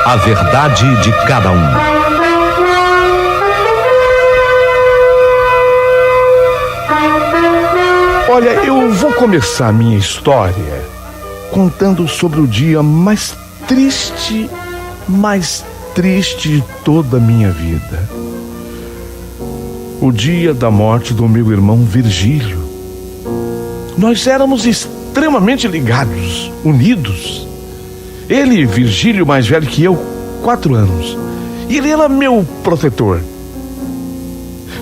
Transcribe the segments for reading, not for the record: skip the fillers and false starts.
A verdade de cada um. Olha, eu vou começar a minha história contando sobre o dia mais triste de toda a minha vida. O dia da morte do meu irmão Virgílio. Nós éramos extremamente ligados, unidos. Ele, Virgílio, mais velho que eu, 4 anos. E ele era meu protetor.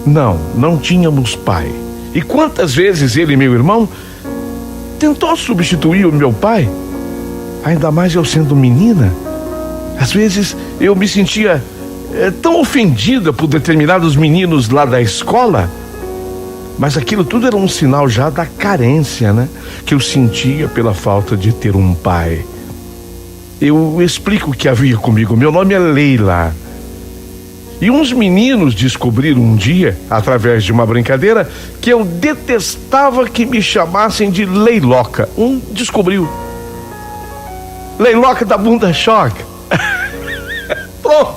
Não tínhamos pai. E quantas vezes ele, meu irmão, tentou substituir o meu pai, ainda mais eu sendo menina. Às vezes eu me sentia tão ofendida por determinados meninos lá da escola, mas aquilo tudo era um sinal já da carência, né? Que eu sentia pela falta de ter um pai. Eu explico o que havia comigo. Meu nome é Leila. E uns meninos descobriram um dia, através de uma brincadeira, que eu detestava que me chamassem de Leiloca. Um descobriu. Leiloca da bunda choca. Pronto.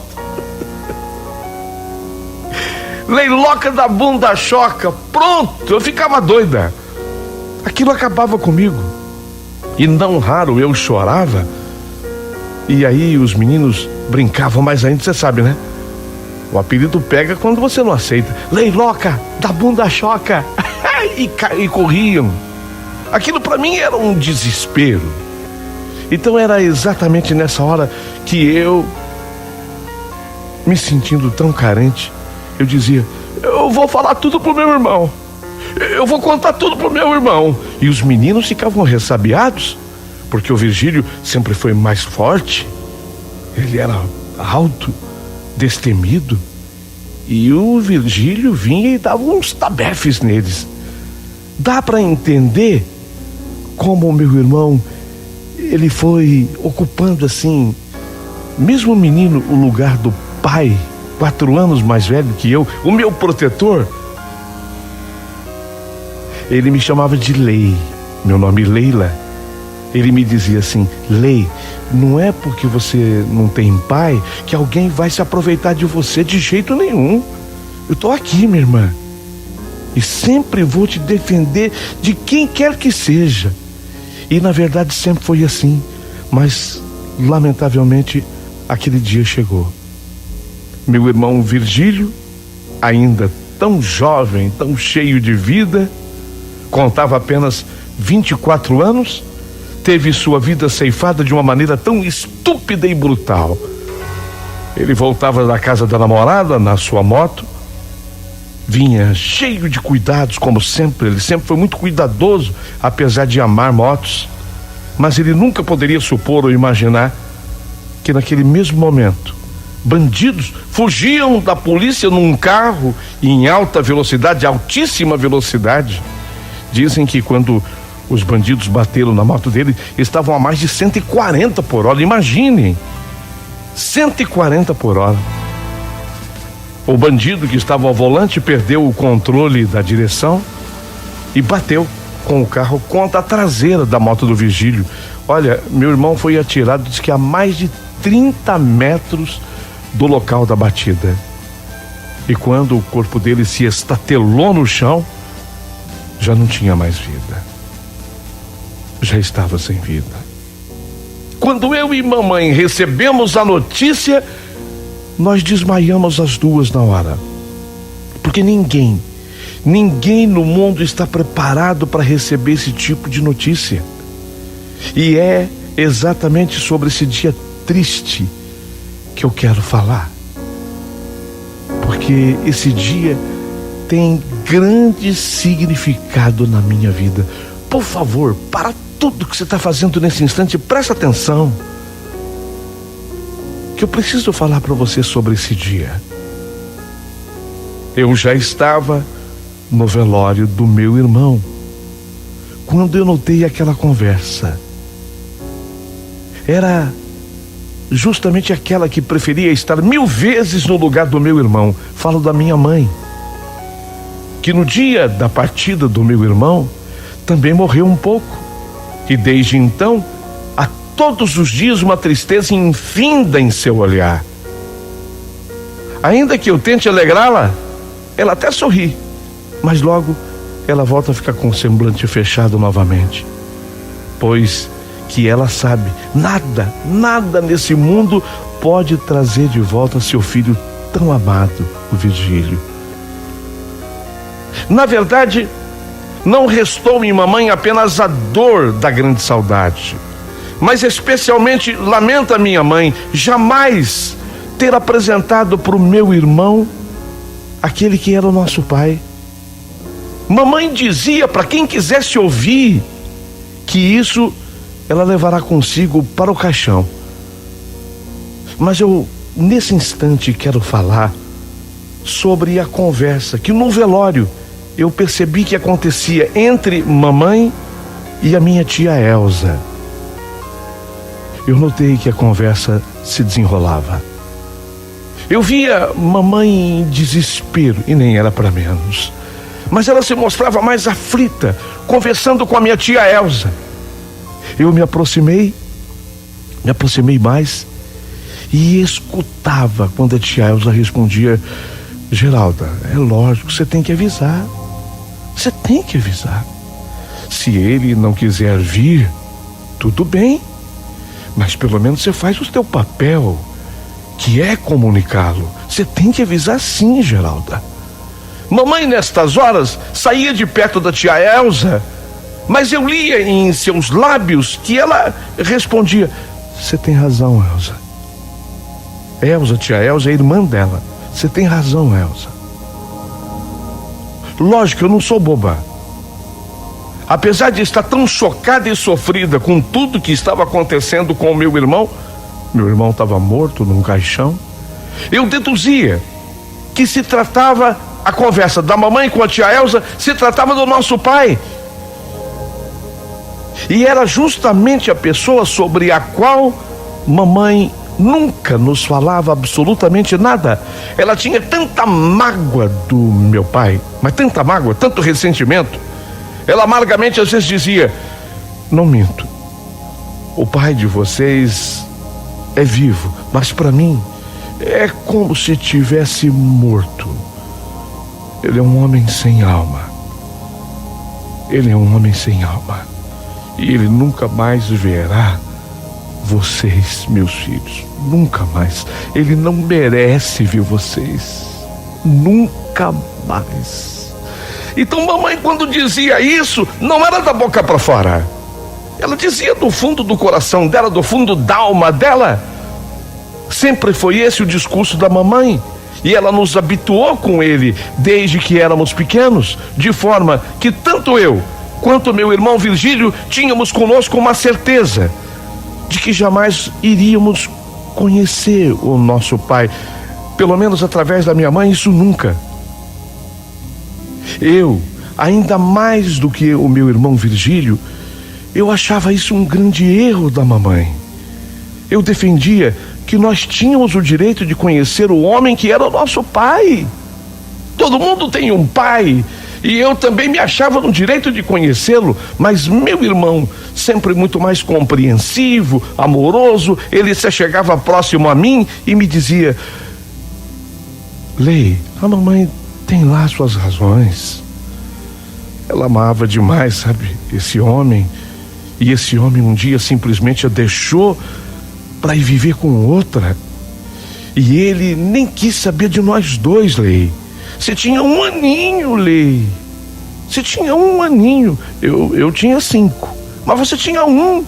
Leiloca da bunda choca. Pronto. Eu ficava doida. Aquilo acabava comigo. E não raro eu chorava. E aí os meninos brincavam mais ainda, você sabe, né? O apelido pega quando você não aceita. Leiloca da bunda choca. e corriam. Aquilo pra mim era um desespero. Então era exatamente nessa hora que eu, me sentindo tão carente, eu dizia: eu vou falar tudo pro meu irmão. Eu vou contar tudo pro meu irmão. E os meninos ficavam ressabiados, porque o Virgílio sempre foi mais forte. Ele era alto, destemido. E o Virgílio vinha e dava uns tabefes neles. Dá para entender como o meu irmão, ele foi ocupando assim, mesmo menino, o lugar do pai, 4 anos mais velho que eu, o meu protetor. Ele me chamava de Lei, meu nome Leila. Ele me dizia assim: Lei, não é porque você não tem pai que alguém vai se aproveitar de você de jeito nenhum. Eu tô aqui, minha irmã, e sempre vou te defender de quem quer que seja. E na verdade sempre foi assim, mas lamentavelmente aquele dia chegou. Meu irmão Virgílio, ainda tão jovem, tão cheio de vida, contava apenas 24 anos, teve sua vida ceifada de uma maneira tão estúpida e brutal. Ele voltava da casa da namorada na sua moto, vinha cheio de cuidados, como sempre. Ele sempre foi muito cuidadoso, apesar de amar motos. Mas ele nunca poderia supor ou imaginar que naquele mesmo momento bandidos fugiam da polícia num carro em alta velocidade, altíssima velocidade. Dizem que quando os bandidos bateram na moto dele, estavam a mais de 140 por hora. Imaginem, 140 por hora. O bandido que estava ao volante perdeu o controle da direção e bateu com o carro contra a traseira da moto do Virgílio. Olha, meu irmão foi atirado, diz que a mais de 30 metros do local da batida. E quando o corpo dele se estatelou no chão, já não tinha mais vida. Já estava sem vida. Quando eu e mamãe recebemos a notícia, nós desmaiamos as duas na hora. Porque ninguém no mundo está preparado para receber esse tipo de notícia. E é exatamente sobre esse dia triste que eu quero falar. Porque esse dia tem grande significado na minha vida. Por favor, para tudo que você está fazendo nesse instante, presta atenção, que eu preciso falar para você sobre esse dia. Eu já estava no velório do meu irmão quando eu notei aquela conversa. Era justamente aquela que preferia estar 1000 vezes no lugar do meu irmão. Falo da minha mãe, que no dia da partida do meu irmão também morreu um pouco. E desde então, há todos os dias uma tristeza infinda em seu olhar. Ainda que eu tente alegrá-la, ela até sorri, mas logo ela volta a ficar com o semblante fechado novamente. Pois que ela sabe, nada nesse mundo pode trazer de volta seu filho tão amado, o Virgílio. Na verdade, não restou em mamãe apenas a dor da grande saudade, mas especialmente lamenta minha mãe jamais ter apresentado para o meu irmão aquele que era o nosso pai. Mamãe dizia para quem quisesse ouvir que isso ela levará consigo para o caixão. Mas eu, nesse instante, quero falar sobre a conversa que no velório eu percebi que acontecia entre mamãe e a minha tia Elza. Eu notei que a conversa se desenrolava. Eu via mamãe em desespero, e nem era para menos. Mas ela se mostrava mais aflita, conversando com a minha tia Elza. Eu me aproximei mais e escutava quando a tia Elza respondia: Geralda, é lógico, você tem que avisar. Você tem que avisar. Se ele não quiser vir, tudo bem. Mas pelo menos você faz o seu papel, que é comunicá-lo. Você tem que avisar sim, Geralda. Mamãe, nestas horas, saía de perto da tia Elza, mas eu lia em seus lábios que ela respondia: você tem razão, Elza. Elza, tia Elza, é a irmã dela. Você tem razão, Elza. Lógico, eu não sou boba. Apesar de estar tão chocada e sofrida com tudo que estava acontecendo com o meu irmão estava morto num caixão, eu deduzia que se tratava, a conversa da mamãe com a tia Elza se tratava do nosso pai. E era justamente a pessoa sobre a qual mamãe nunca nos falava absolutamente nada. Ela tinha tanta mágoa do meu pai, mas tanta mágoa, tanto ressentimento. Ela amargamente às vezes dizia: não minto, o pai de vocês é vivo, mas para mim é como se tivesse morto. Ele é um homem sem alma. Ele é um homem sem alma. E ele nunca mais verá vocês, meus filhos. Nunca mais. Ele não merece ver vocês. Nunca mais. Então mamãe, quando dizia isso, não era da boca para fora. Ela dizia do fundo do coração dela, do fundo da alma dela. Sempre foi esse o discurso da mamãe. E ela nos habituou com ele desde que éramos pequenos, de forma que tanto eu quanto meu irmão Virgílio tínhamos conosco uma certeza de que jamais iríamos conhecer o nosso pai, pelo menos através da minha mãe, isso nunca. Eu, ainda mais do que o meu irmão Virgílio, eu achava isso um grande erro da mamãe. Eu defendia que nós tínhamos o direito de conhecer o homem que era o nosso pai. Todo mundo tem um pai, e eu também me achava no direito de conhecê-lo, mas meu irmão, sempre muito mais compreensivo, amoroso, ele se chegava próximo a mim e me dizia: Lei, a mamãe tem lá suas razões. Ela amava demais, sabe, esse homem, e esse homem um dia simplesmente a deixou para ir viver com outra. E ele nem quis saber de nós dois, Lei. Você tinha 1 aninho, Lei. Você tinha 1 aninho. Eu tinha 5. Mas você tinha 1.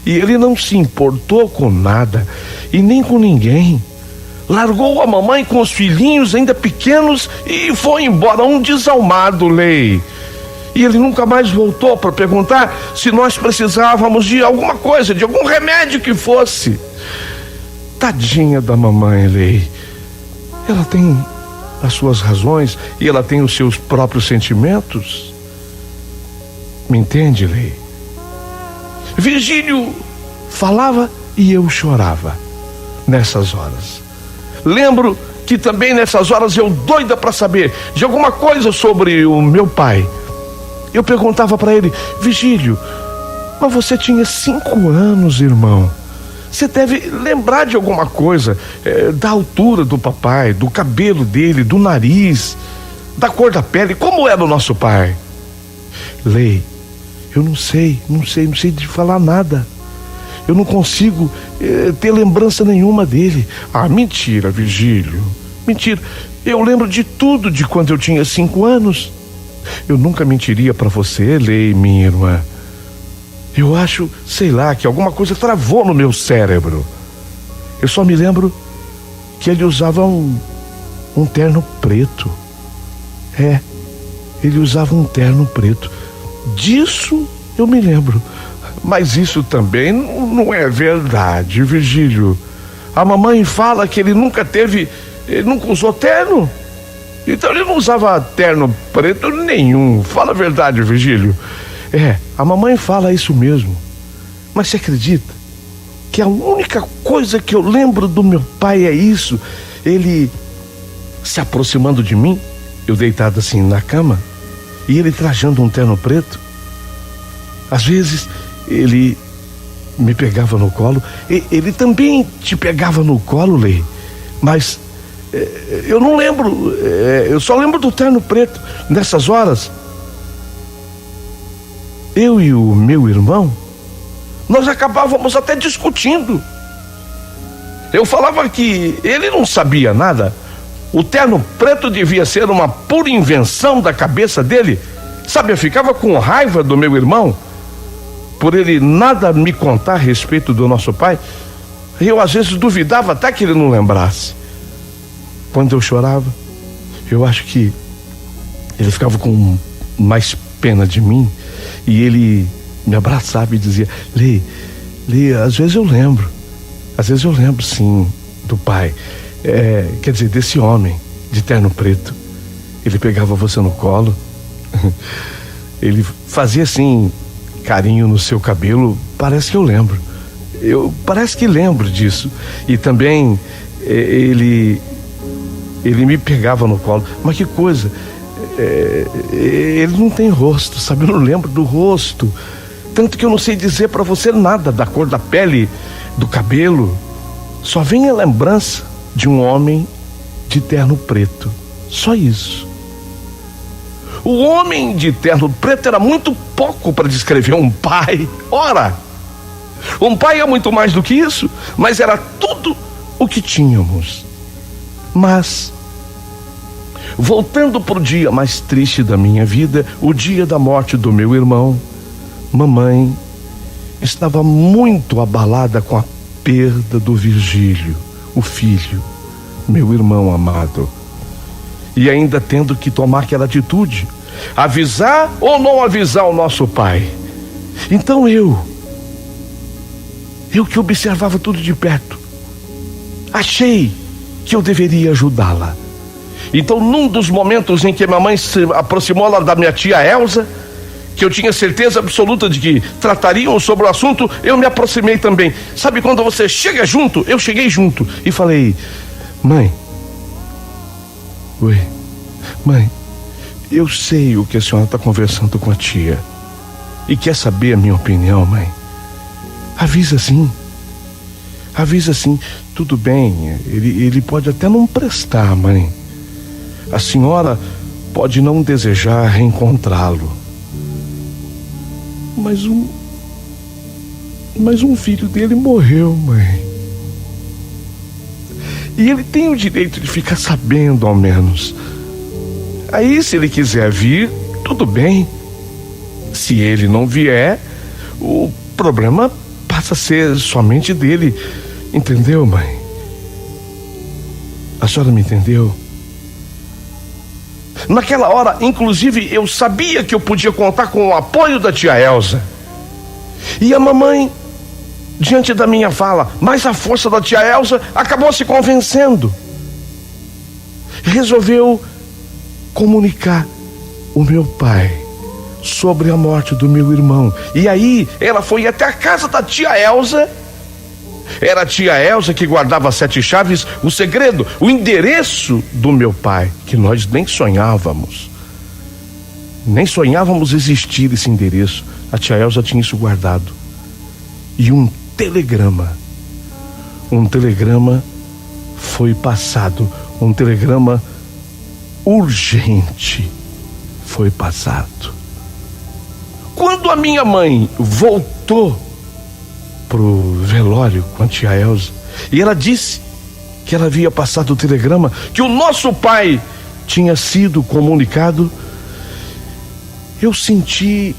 E ele não se importou com nada e nem com ninguém. Largou a mamãe com os filhinhos ainda pequenos e foi embora, um desalmado, Lei. E ele nunca mais voltou para perguntar se nós precisávamos de alguma coisa, de algum remédio que fosse. Tadinha da mamãe, Lei. Ela tem as suas razões e ela tem os seus próprios sentimentos. Me entende, Lei? Virgílio falava e eu chorava nessas horas. Lembro que também nessas horas eu, doida para saber de alguma coisa sobre o meu pai, eu perguntava para ele: Virgílio, Mas você tinha 5 anos, irmão. Você deve lembrar de alguma coisa, da altura do papai, do cabelo dele, do nariz, da cor da pele. Como era o nosso pai? Lei, eu não sei de falar nada. Eu não consigo ter lembrança nenhuma dele. Ah, mentira, Virgílio. Mentira. Eu lembro de tudo de quando eu tinha 5 anos. Eu nunca mentiria para você, Lei, minha irmã. Eu acho, sei lá, que alguma coisa travou no meu cérebro. Eu só me lembro que ele usava um terno preto. Ele usava um terno preto. Disso eu me lembro. Mas isso também não é verdade, Virgílio. A mamãe fala que ele nunca usou terno. Então ele não usava terno preto nenhum. Fala a verdade, Virgílio. A mamãe fala isso mesmo. Mas você acredita que a única coisa que eu lembro do meu pai é isso? Ele se aproximando de mim, eu deitado assim na cama, e ele trajando um terno preto. Às vezes ele me pegava no colo. Ele também te pegava no colo, Lei. Mas eu não lembro. Eu só lembro do terno preto. Nessas horas, eu e o meu irmão, nós acabávamos até discutindo. Eu falava que ele não sabia nada. O terno preto devia ser uma pura invenção da cabeça dele. Sabe, eu ficava com raiva do meu irmão por ele nada me contar a respeito do nosso pai. Eu às vezes duvidava até que ele não lembrasse. Quando eu chorava, eu acho que ele ficava com mais pena de mim e ele me abraçava e dizia: Lei, às vezes eu lembro sim do pai, quer dizer, desse homem de terno preto. Ele pegava você no colo, ele fazia assim carinho no seu cabelo. Parece que eu lembro. Parece que lembro disso. E também ele me pegava no colo. Mas que coisa, ele não tem rosto, sabe? Eu não lembro do rosto. Tanto que eu não sei dizer para você nada da cor da pele, do cabelo. Só vem a lembrança de um homem de terno preto. Só isso. O homem de terno preto era muito pouco para descrever um pai. Ora, um pai é muito mais do que isso, mas era tudo o que tínhamos. Mas, voltando para o dia mais triste da minha vida, o dia da morte do meu irmão, mamãe estava muito abalada com a perda do Virgílio, o filho, meu irmão amado. E ainda tendo que tomar aquela atitude, avisar ou não avisar o nosso pai. Então eu que observava tudo de perto, achei que eu deveria ajudá-la. Então, num dos momentos em que minha mãe se aproximou lá da minha tia Elza, que eu tinha certeza absoluta de que tratariam sobre o assunto, eu me aproximei também. Sabe quando você chega junto? Eu cheguei junto e falei: mãe, mãe, eu sei o que a senhora está conversando com a tia e quer saber a minha opinião, mãe. Avisa sim. Tudo bem, ele pode até não prestar, mãe. A senhora pode não desejar reencontrá-lo, mas um filho dele morreu, mãe. E ele tem o direito de ficar sabendo, ao menos. Aí, se ele quiser vir, tudo bem. Se ele não vier, o problema passa a ser somente dele. Entendeu, mãe? A senhora me entendeu? Naquela hora, inclusive, eu sabia que eu podia contar com o apoio da tia Elza. E a mamãe, diante da minha fala, mas a força da tia Elza acabou se convencendo. Resolveu comunicar o meu pai sobre a morte do meu irmão. E aí ela foi até a casa da tia Elza. Era a tia Elza que guardava 7 chaves, o segredo, o endereço do meu pai, que nós nem sonhávamos existir esse endereço. A tia Elza tinha isso guardado. E um telegrama foi passado. Um telegrama urgente foi passado. Quando a minha mãe voltou pro velório com a tia Elza, e ela disse que ela havia passado o telegrama, que o nosso pai tinha sido comunicado, eu senti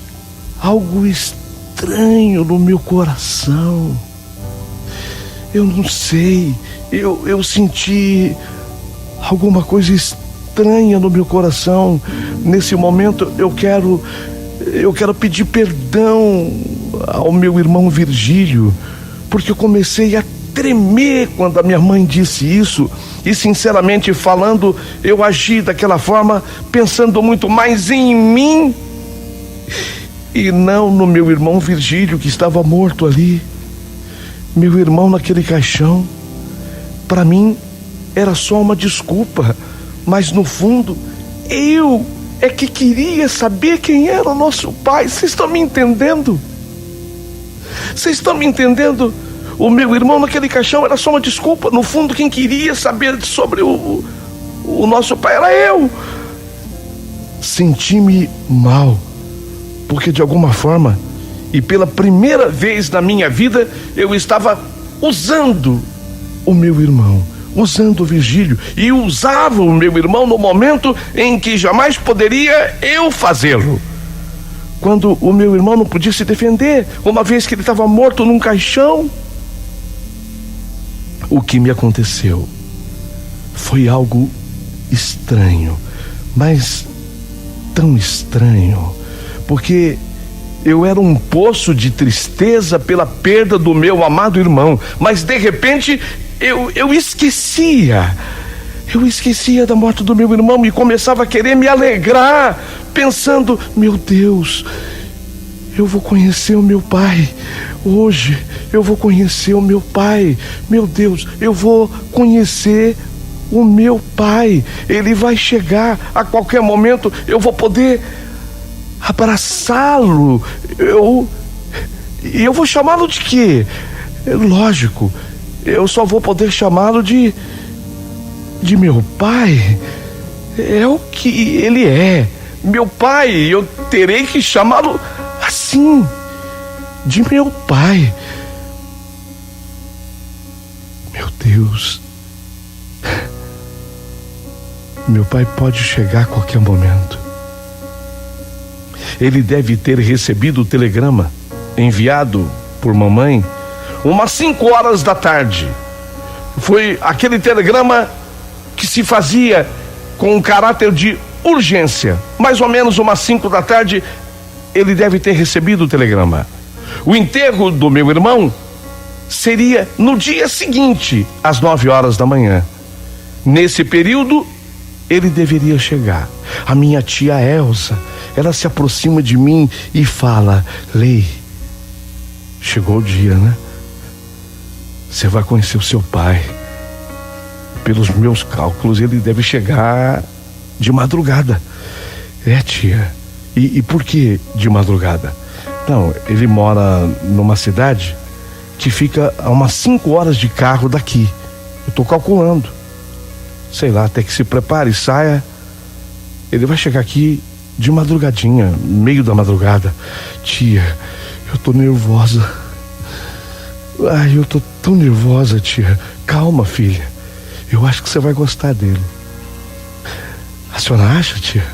algo estranho no meu coração. Eu não sei, eu senti alguma coisa estranha no meu coração. Nesse momento eu quero pedir perdão ao meu irmão Virgílio, porque eu comecei a tremer quando a minha mãe disse isso. E sinceramente falando, eu agi daquela forma pensando muito mais em mim e não no meu irmão Virgílio, que estava morto ali. Meu irmão naquele caixão, para mim era só uma desculpa, mas no fundo eu é que queria saber quem era o nosso pai. Vocês estão me entendendo? Vocês estão me entendendo? O meu irmão naquele caixão era só uma desculpa. No fundo, quem queria saber sobre o nosso pai era eu. Senti-me mal, porque de alguma forma, e pela primeira vez na minha vida, eu estava usando o meu irmão, usando o Virgílio, e usava o meu irmão no momento em que jamais poderia eu fazê-lo. Quando o meu irmão não podia se defender, uma vez que ele estava morto num caixão. O que me aconteceu foi algo estranho, mas tão estranho, porque eu era um poço de tristeza pela perda do meu amado irmão, mas de repente eu esquecia da morte do meu irmão e começava a querer me alegrar, pensando: meu Deus, eu vou conhecer o meu pai. Hoje eu vou conhecer o meu pai. Meu Deus, eu vou conhecer o meu pai. Ele vai chegar a qualquer momento. Eu vou poder abraçá-lo. Eu vou chamá-lo de quê? Lógico, eu só vou poder chamá-lo de meu pai. É o que ele é, meu pai. Eu terei que chamá-lo assim, de meu pai. Meu Deus, meu pai pode chegar a qualquer momento. Ele deve ter recebido o telegrama enviado por mamãe umas 5 horas da tarde. Foi aquele telegrama que se fazia com um caráter de urgência. Mais ou menos umas 5 da tarde ele deve ter recebido o telegrama. O enterro do meu irmão seria no dia seguinte, às 9 horas da manhã. Nesse período, ele deveria chegar. A minha tia Elza, ela se aproxima de mim e fala: Lei, chegou o dia, né? Você vai conhecer o seu pai. Pelos meus cálculos, ele deve chegar de madrugada. É, tia. E por que de madrugada? Não, ele mora numa cidade que fica a umas 5 horas de carro daqui. Eu tô calculando. Sei lá, até que se prepare e saia. Ele vai chegar aqui de madrugadinha, meio da madrugada. Tia, eu tô nervosa. Ai, eu tô tão nervosa, tia. Calma, filha. Eu acho que você vai gostar dele. A senhora acha, tia?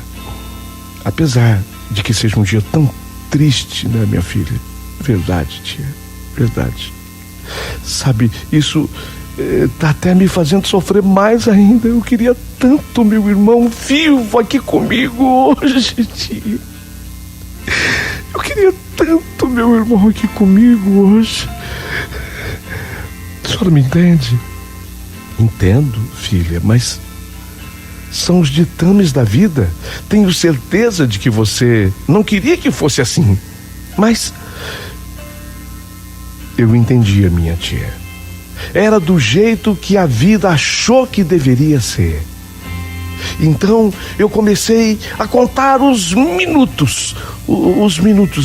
Apesar de que seja um dia tão triste, né, minha filha? Verdade, tia. Verdade. Sabe, isso tá até me fazendo sofrer mais ainda. Eu queria tanto meu irmão vivo aqui comigo hoje, tia. Eu queria tanto meu irmão aqui comigo hoje. A senhora me entende? Entendo, filha, mas são os ditames da vida. Tenho certeza de que você não queria que fosse assim, mas eu entendi a minha tia. Era do jeito que a vida achou que deveria ser. Então eu comecei a contar os minutos,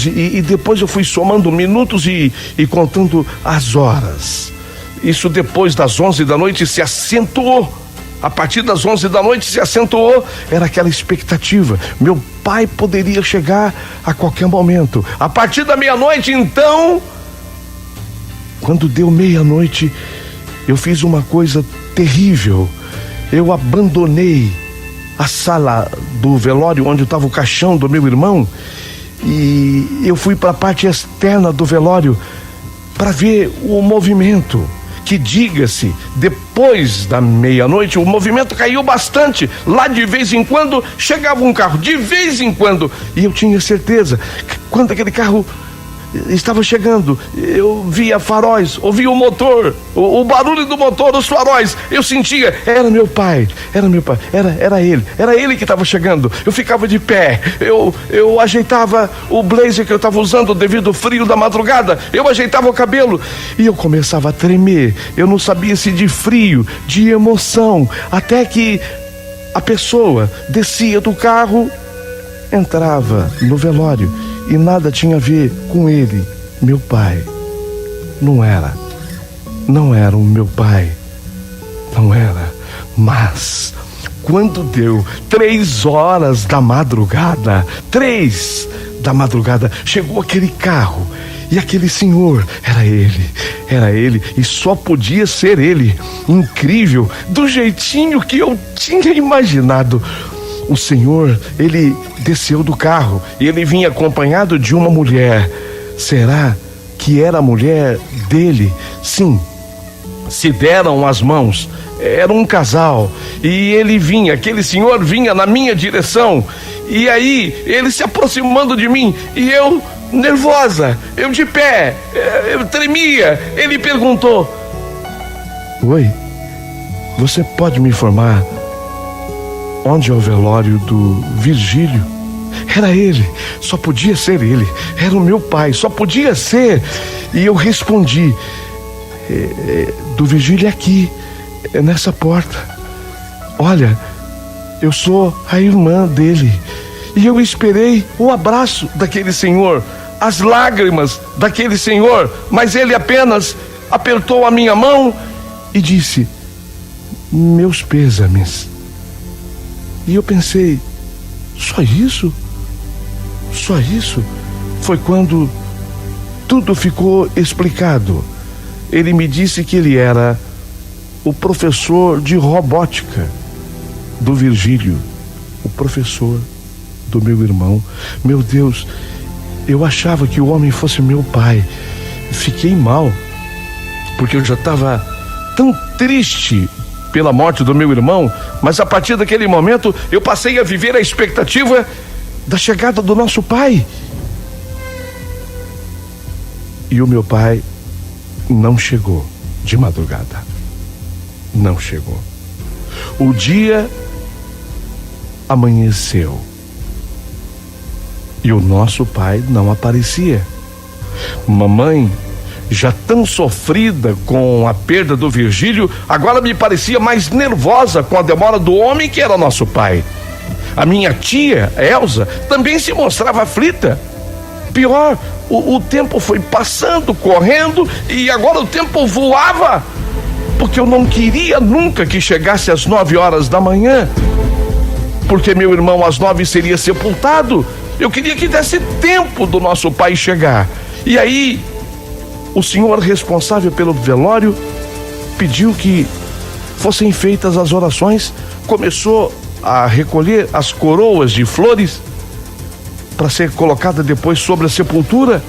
e depois eu fui somando minutos e contando as horas. Isso depois das 11 da noite se acentuou. A partir das 11 da noite se acentuou, era aquela expectativa. Meu pai poderia chegar a qualquer momento. A partir da meia-noite, então, quando deu meia-noite, eu fiz uma coisa terrível. Eu abandonei a sala do velório onde estava o caixão do meu irmão e eu fui para a parte externa do velório para ver o movimento. Que diga-se, depois da meia-noite o movimento caiu bastante. Lá de vez em quando chegava um carro, de vez em quando, e eu tinha certeza que quando aquele carro estava chegando, eu via faróis, ouvia o motor, o barulho do motor, os faróis, eu sentia, era meu pai, era ele que estava chegando. Eu ficava de pé, eu ajeitava o blazer que eu estava usando devido ao frio da madrugada, eu ajeitava o cabelo e eu começava a tremer. Eu não sabia se de frio, de emoção, até que a pessoa descia do carro, entrava no velório. E nada tinha a ver com ele, meu pai. Não era o meu pai, não era. Mas quando deu 3 horas da madrugada, 3 da madrugada, chegou aquele carro e aquele senhor, era ele e só podia ser ele. Incrível, do jeitinho que eu tinha imaginado. O senhor, ele desceu do carro e ele vinha acompanhado de uma mulher. Será que era a mulher dele? Sim, se deram as mãos, era um casal. E ele vinha, aquele senhor vinha na minha direção. E aí, ele se aproximando de mim e eu, nervosa, eu de pé, eu tremia. Ele perguntou: oi, você pode me informar onde é o velório do Virgílio? Era ele, só podia ser ele, era o meu pai, só podia ser. E eu respondi: do Virgílio é aqui, é nessa porta. Olha, eu sou a irmã dele. E eu esperei o abraço daquele senhor, as lágrimas daquele senhor, mas ele apenas apertou a minha mão e disse: meus pêsames. E eu pensei: só isso? Só isso? Foi quando tudo ficou explicado. Ele me disse que ele era o professor de robótica do Virgílio, o professor do meu irmão. Meu Deus, eu achava que o homem fosse meu pai. Fiquei mal, porque eu já estava tão triste pela morte do meu irmão, mas a partir daquele momento eu passei a viver a expectativa da chegada do nosso pai. E o meu pai não chegou de madrugada. Não chegou. O dia amanheceu e o nosso pai não aparecia. Mamãe, já tão sofrida com a perda do Virgílio, agora me parecia mais nervosa com a demora do homem que era nosso pai. A minha tia, Elza, também se mostrava aflita. Pior, o tempo foi passando, correndo, e agora o tempo voava, porque eu não queria nunca que chegasse às 9 horas da manhã, porque meu irmão às 9 seria sepultado. Eu queria que desse tempo do nosso pai chegar. E aí, o senhor responsável pelo velório pediu que fossem feitas as orações, começou a recolher as coroas de flores para ser colocada depois sobre a sepultura.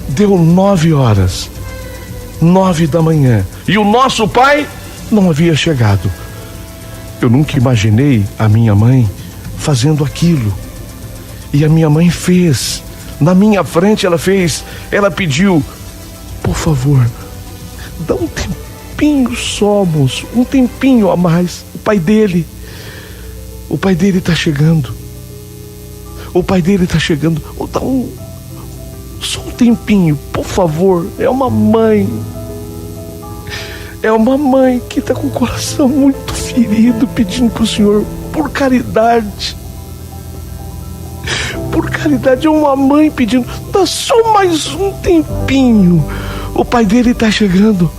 Deu 9 horas, 9 da manhã, e o nosso pai não havia chegado. Eu nunca imaginei a minha mãe fazendo aquilo, e a minha mãe fez. Na minha frente ela pediu: por favor, dá um tempinho só, moço, um tempinho a mais. O pai dele tá chegando. Dá só um tempinho, por favor. É uma mãe É uma mãe que está com o coração muito ferido, pedindo para o senhor, por caridade. Por caridade, é uma mãe pedindo, dá só mais um tempinho. O pai dele está chegando.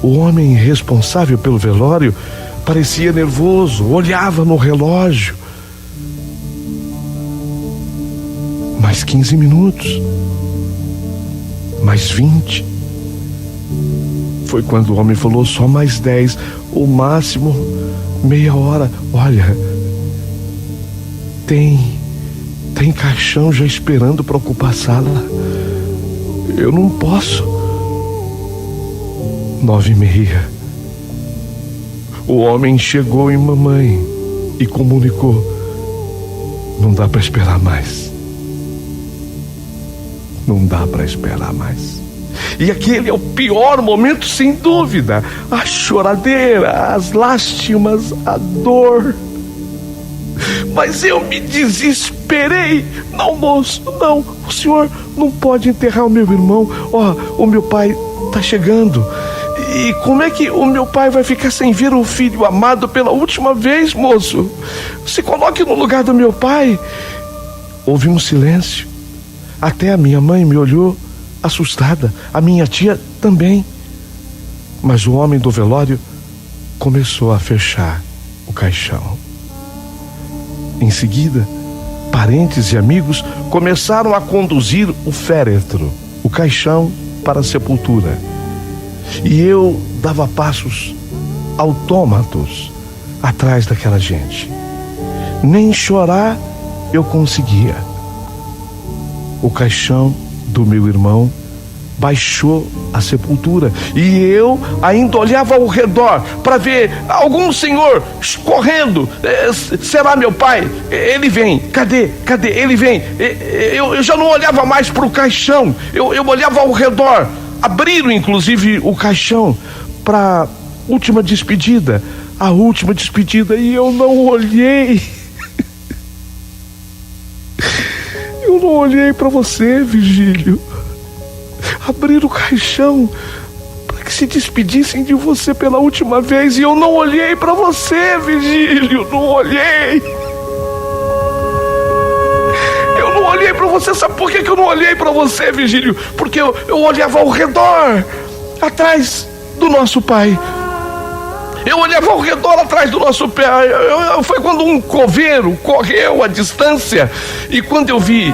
O homem responsável pelo velório parecia nervoso, olhava no relógio. Mais 15 minutos. Mais 20. Foi quando o homem falou, só mais 10, o máximo meia hora. Olha, tem caixão já esperando para ocupar a sala. Eu não posso. 9h30. O homem chegou em mamãe e comunicou, não dá para esperar mais. Não dá para esperar mais. E aquele é o pior momento, sem dúvida. A choradeira, as lástimas, a dor. Mas eu me desesperei. Não, moço, não. O senhor não pode enterrar o meu irmão. O meu pai está chegando. E como é que o meu pai vai ficar sem ver o filho amado pela última vez, moço? Se coloque no lugar do meu pai. Houve um silêncio. Até a minha mãe me olhou assustada, a minha tia também. Mas o homem do velório começou a fechar o caixão. Em seguida, parentes e amigos começaram a conduzir o féretro, o caixão, para a sepultura. E eu dava passos autômatos atrás daquela gente. Nem chorar eu conseguia. O caixão do meu irmão baixou a sepultura e eu ainda olhava ao redor para ver algum senhor correndo. Será meu pai? Ele vem. Cadê? Ele vem. Eu já não olhava mais para o caixão. Eu olhava ao redor. Abriram inclusive o caixão para última despedida. A última despedida, e eu não olhei. Eu não olhei para você, Virgílio. Abriram o caixão para que se despedissem de você pela última vez, e eu não olhei para você, Virgílio. Não olhei. Eu não olhei para você. Sabe por que eu não olhei para você, Virgílio? Porque eu olhava ao redor, atrás do nosso pai. Eu olhava ao redor atrás do nosso pé. Foi quando um coveiro correu à distância. E quando eu vi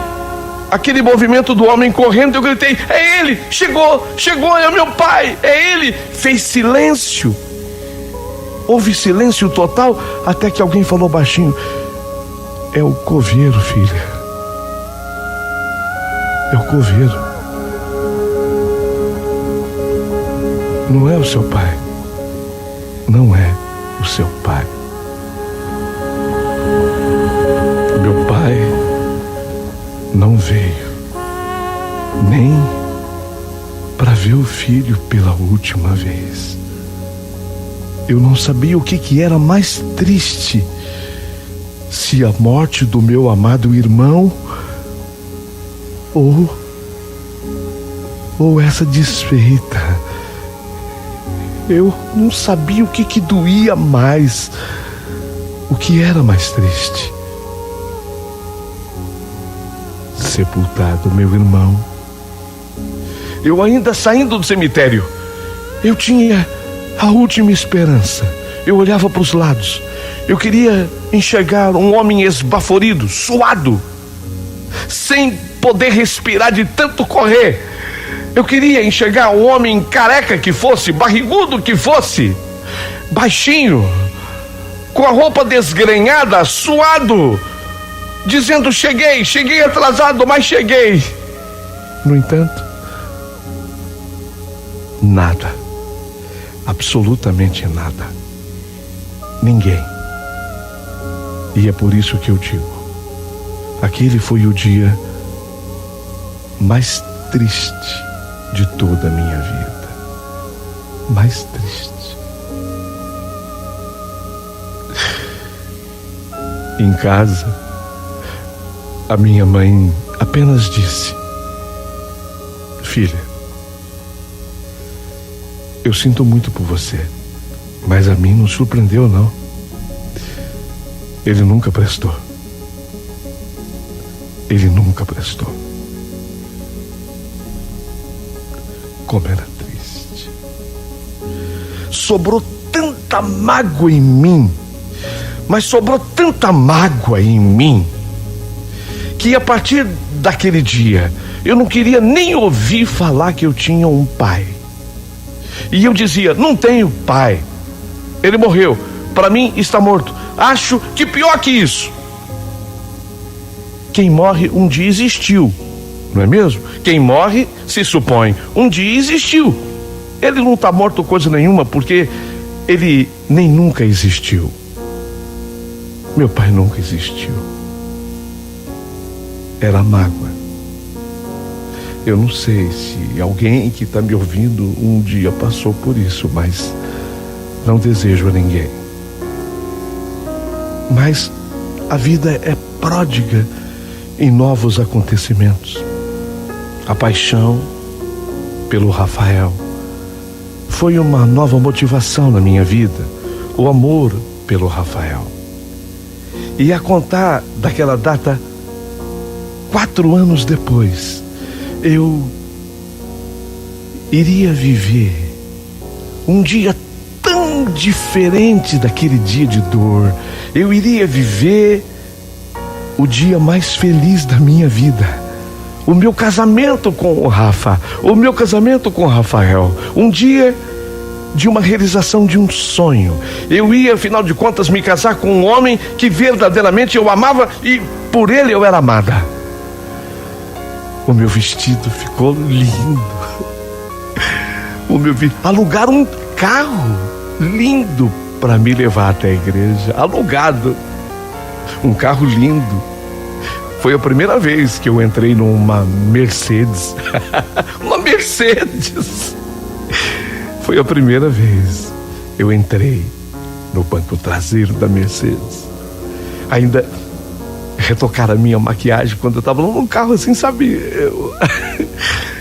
aquele movimento do homem correndo, eu gritei: é ele! Chegou, é meu pai! É ele! Fez silêncio. Houve silêncio total, até que alguém falou baixinho: é o coveiro, filha. É o coveiro. Não é o seu pai. Não é o seu pai. Meu pai não veio nem para ver o filho pela última vez. Eu não sabia o que era mais triste, se a morte do meu amado irmão ou essa desfeita. Eu não sabia o que doía mais, o que era mais triste. Sepultado meu irmão. Eu ainda saindo do cemitério, eu tinha a última esperança. Eu olhava para os lados. Eu queria enxergar um homem esbaforido, suado, sem poder respirar de tanto correr. Eu queria enxergar um homem careca que fosse, barrigudo que fosse, baixinho, com a roupa desgrenhada, suado, dizendo: cheguei atrasado, mas cheguei. No entanto, nada, absolutamente nada, ninguém. E é por isso que eu digo, aquele foi o dia mais triste de toda a minha vida. Mais triste. Em casa, a minha mãe apenas disse: filha, Eu sinto muito por você, mas a mim não surpreendeu, não. Ele nunca prestou. Ele nunca prestou. Como era triste. Sobrou tanta mágoa em mim, mas sobrou tanta mágoa em mim, que a partir daquele dia, eu não queria nem ouvir falar que eu tinha um pai. E eu dizia, não tenho pai. Ele morreu. Para mim está morto. Acho que pior que isso. Quem morre um dia existiu, não é mesmo? Quem morre, se supõe, um dia existiu. Ele não está morto coisa nenhuma, porque ele nem nunca existiu. Meu pai nunca existiu. Era mágoa. Eu não sei se alguém que está me ouvindo um dia passou por isso, mas não desejo a ninguém. Mas a vida é pródiga em novos acontecimentos. A paixão pelo Rafael foi uma nova motivação na minha vida. O amor pelo Rafael. E a contar daquela data, 4 anos depois, eu iria viver um dia tão diferente daquele dia de dor. Eu iria viver o dia mais feliz da minha vida. O meu casamento com o Rafa, o meu casamento com o Rafael. Um dia de uma realização de um sonho. Eu ia, afinal de contas, me casar com um homem que verdadeiramente eu amava e por ele eu era amada. O meu vestido ficou lindo. Alugaram um carro lindo para me levar até a igreja. Alugado. Um carro lindo. Foi a primeira vez que eu entrei numa Mercedes. Uma Mercedes. Foi a primeira vez eu entrei no banco traseiro da Mercedes. Ainda retocaram a minha maquiagem quando eu estava num carro assim, sabe?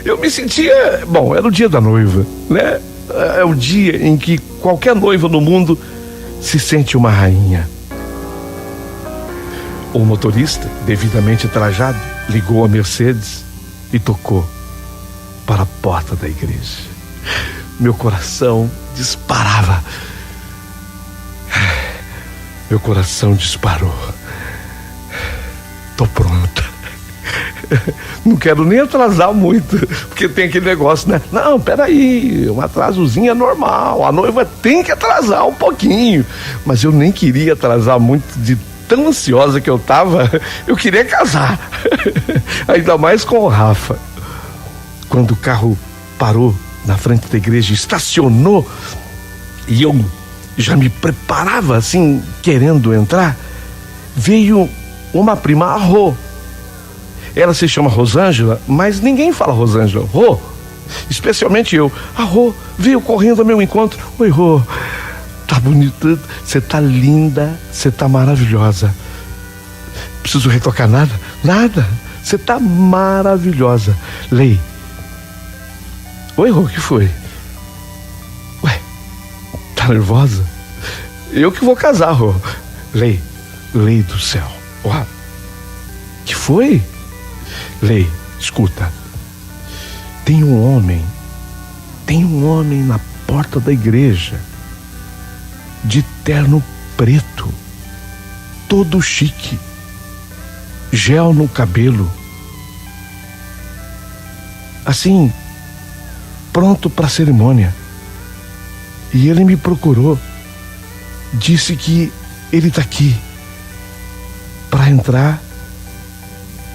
Eu me sentia... Bom, era o dia da noiva, né? É o dia em que qualquer noiva no mundo se sente uma rainha. O motorista, devidamente trajado, ligou a Mercedes e tocou para a porta da igreja. Meu coração disparava. Meu coração disparou. Tô pronta. Não quero nem atrasar muito, porque tem aquele negócio, né? Não, peraí, um atrasozinho é normal. A noiva tem que atrasar um pouquinho. Mas eu nem queria atrasar muito, de tão ansiosa que eu tava. Eu queria casar. Ainda mais com o Rafa. Quando o carro parou na frente da igreja, estacionou, e eu já me preparava assim, querendo entrar, veio uma prima, a Rô. Ela se chama Rosângela, mas ninguém fala Rosângela. Rô, especialmente eu. A Rô veio correndo ao meu encontro. Oi, Rô, tá bonita, você tá linda, você tá maravilhosa. Preciso retocar nada? Nada, você tá maravilhosa. Lei. Oi, Rô, o que foi? Ué, tá nervosa? Eu que vou casar, Rô. Lei do céu. Uau. Que foi? Lei, escuta. Tem um homem na porta da igreja, de terno preto, todo chique, gel no cabelo, assim, pronto para a cerimônia. E ele me procurou, disse que ele está aqui para entrar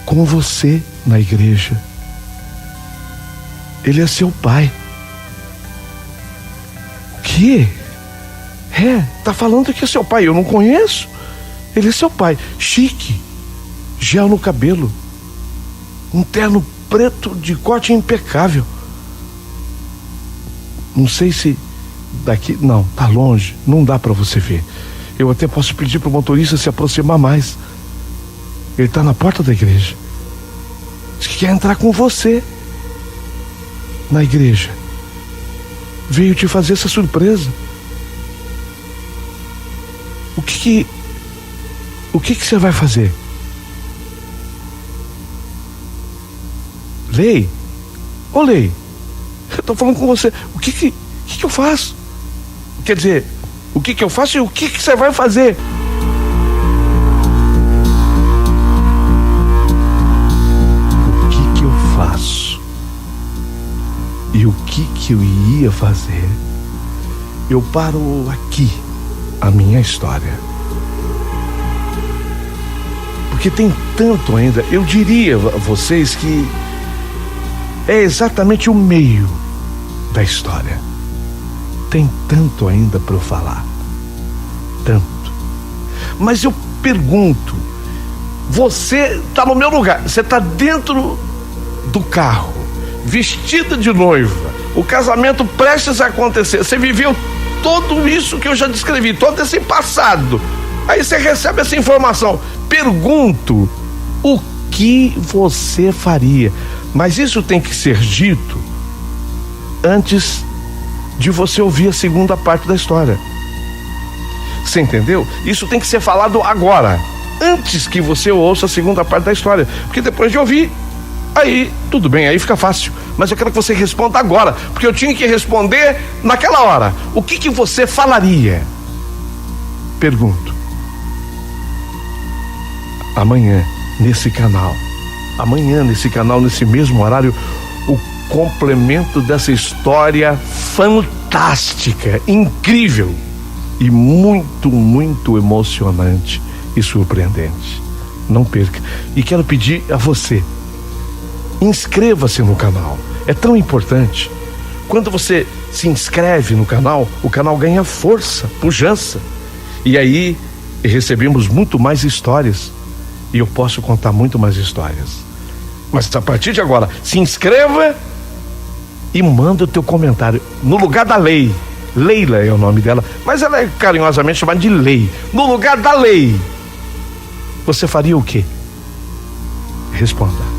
com você na igreja. Ele é seu pai. O quê? Tá falando que é seu pai, eu não conheço. Ele é seu pai, chique, gel no cabelo, um terno preto de corte impecável. Não sei se daqui, não, tá longe, não dá para você ver. Eu até posso pedir pro motorista se aproximar mais. Ele tá na porta da igreja. Diz que quer entrar com você na igreja. veio te fazer essa surpresa. O que você vai fazer? Lei? Ô Lei, eu tô falando com você. O que eu faço? Quer dizer, o que eu faço e o que você vai fazer? O que eu faço? E o que eu ia fazer? Eu paro aqui a minha história. Porque tem tanto ainda. Eu diria a vocês que é exatamente o meio da história. Tem tanto ainda para eu falar. Tanto. Mas eu pergunto, você está no meu lugar, você está dentro do carro, vestida de noiva, o casamento prestes a acontecer, você viveu tudo isso que eu já descrevi, todo esse passado. Aí você recebe essa informação. Pergunto, o que você faria? Mas isso tem que ser dito antes de você ouvir a segunda parte da história. Você entendeu? Isso tem que ser falado agora, antes que você ouça a segunda parte da história. Porque depois de ouvir, aí tudo bem, aí fica fácil. Mas eu quero que você responda agora, porque eu tinha que responder naquela hora. O que você falaria? Pergunto. Amanhã, nesse canal, nesse mesmo horário, o complemento dessa história fantástica, incrível e muito, muito emocionante e surpreendente. Não perca. E quero pedir a você, inscreva-se no canal. É tão importante. Quando você se inscreve no canal, o canal ganha força, pujança. E aí recebemos muito mais histórias. E eu posso contar muito mais histórias. Mas a partir de agora, se inscreva e manda o teu comentário. No lugar da Lei. Leila é o nome dela, mas ela é carinhosamente chamada de Lei. No lugar da Lei, você faria o quê? Responda.